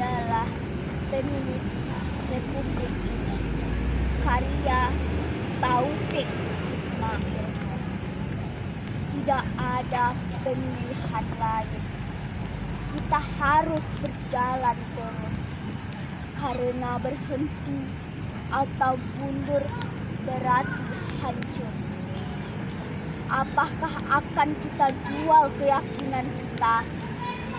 adalah pemilik Republik ini, karya Taufik Ismail. Tidak ada pilihan lain. Kita harus berjalan terus, karena berhenti atau mundur berarti hancur. Apakah akan kita jual keyakinan kita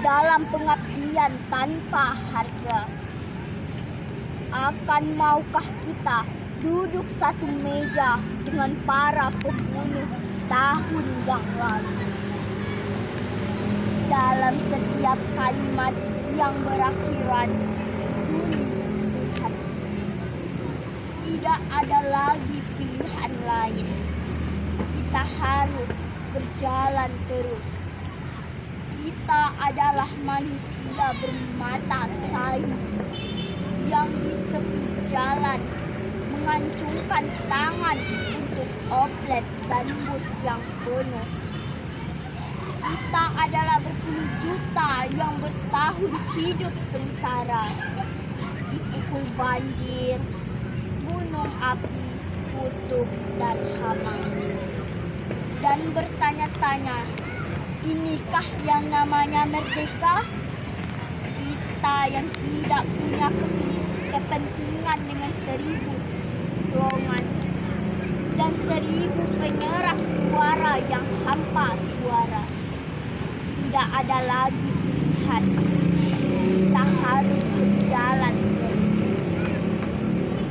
dalam pengabdian tanpa harga? Akan maukah kita duduk satu meja dengan para pembunuh tahun yang lalu? Dalam setiap kalimat yang berakhiran "Demi Tuhan", tidak ada lagi pilihan lain. Kita harus berjalan terus. Kita adalah manusia bermata sayu yang di tepi jalan mengacungkan tangan untuk oplet dan bus yang penuh. Kita adalah berpuluh juta yang bertahun hidup sengsara, dipukul banjir, gunung api, kutub, dan hama. Dan bertanya-tanya, inikah yang namanya merdeka? Kita yang tidak punya kepentingan dengan 1000 slogan dan 1000 pengeras suara yang hampa suara. Tidak ada lagi pilihan. Kita harus berjalan